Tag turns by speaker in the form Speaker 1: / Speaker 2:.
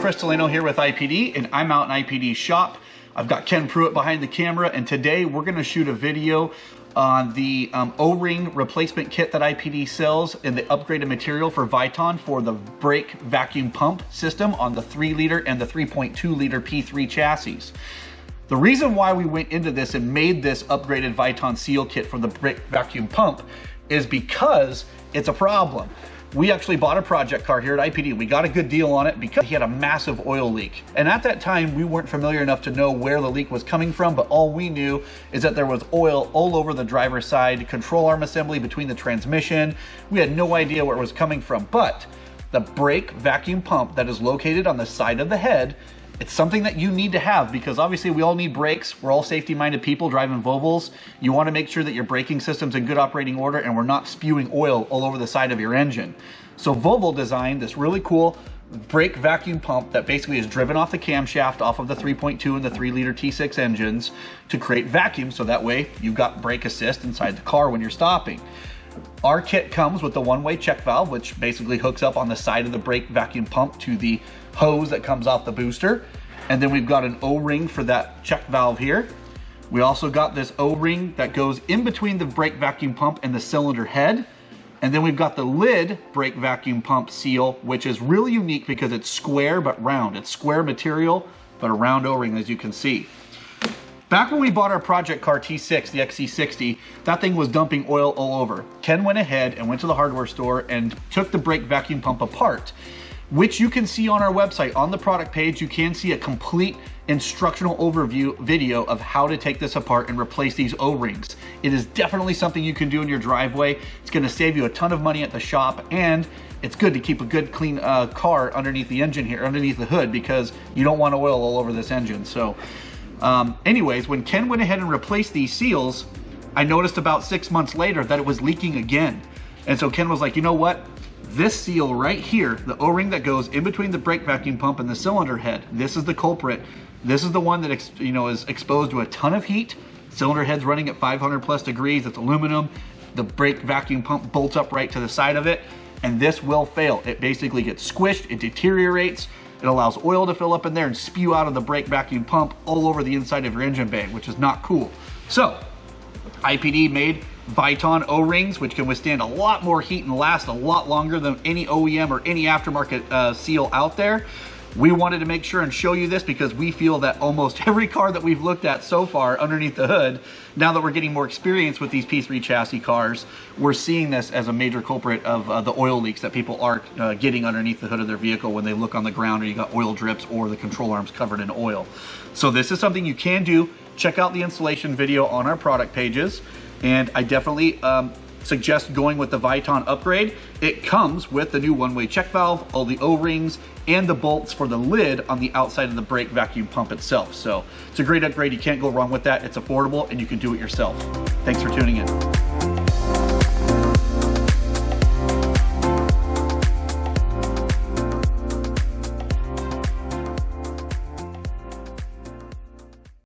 Speaker 1: Crystalino here with IPD, and I'm out in IPD's shop. I've got Ken Pruitt behind the camera, and today we're going to shoot a video on the O-ring replacement kit that IPD sells in the upgraded material for Viton for the brake vacuum pump system on the 3-liter and the 3.2-liter P3 chassis. The reason why we went into this and made this upgraded Viton seal kit for the brake vacuum pump is because it's a problem. We actually bought a project car here at IPD. We got a good deal on it because he had a massive oil leak. And at that time, we weren't familiar enough to know where the leak was coming from, but all we knew is that there was oil all over the driver's side, control arm assembly between the transmission. We had no idea where it was coming from, but the brake vacuum pump that is located on the side of the head, it's something that you need to have because obviously we all need brakes. We're all safety-minded people driving Volvos. You want to make sure that your braking system's in good operating order and we're not spewing oil all over the side of your engine. So Volvo designed this really cool brake vacuum pump that basically is driven off the camshaft off of the 3.2 and the 3-liter T6 engines to create vacuum, so that way you've got brake assist inside the car when you're stopping. Our kit comes with the one-way check valve, which basically hooks up on the side of the brake vacuum pump to the hose that comes off the booster. And then we've got an O-ring for that check valve here. We also got this O-ring that goes in between the brake vacuum pump and the cylinder head. And then we've got the lid brake vacuum pump seal, which is really unique because it's square but round. It's square material, but a round O-ring, as you can see. Back when we bought our project car T6, the XC60, that thing was dumping oil all over. Ken went ahead and went to the hardware store and took the brake vacuum pump apart, which you can see on our website. On the product page, you can see a complete instructional overview video of how to take this apart and replace these O-rings. It is definitely something you can do in your driveway. It's gonna save you a ton of money at the shop, and it's good to keep a good clean car underneath the engine here, underneath the hood, because you don't want oil all over this engine. So anyways, when Ken went ahead and replaced these seals, I noticed about 6 months later that it was leaking again. And so Ken was like, you know what? This seal right here, the O-ring that goes in between the brake vacuum pump and the cylinder head, this is the culprit. This is the one that is exposed to a ton of heat. Cylinder head's running at 500 plus degrees. It's aluminum. The brake vacuum pump bolts up right to the side of it, and this will fail. It basically gets squished, it deteriorates. It allows oil to fill up in there and spew out of the brake vacuum pump all over the inside of your engine bay, which is not cool. So IPD made Viton O-rings, which can withstand a lot more heat and last a lot longer than any OEM or any aftermarket seal out there. We wanted to make sure and show you this because we feel that almost every car that we've looked at so far underneath the hood, now that we're getting more experience with these P3 chassis cars, we're seeing this as a major culprit of the oil leaks that people are getting underneath the hood of their vehicle when they look on the ground or you got oil drips or the control arms covered in oil. So this is something you can do. Check out the installation video on our product pages, and I definitely suggest going with the Viton upgrade. It comes with the new one-way check valve, all the O-rings, and the bolts for the lid on the outside of the brake vacuum pump itself. So it's a great upgrade. You can't go wrong with that. It's affordable and you can do it yourself. Thanks for tuning in.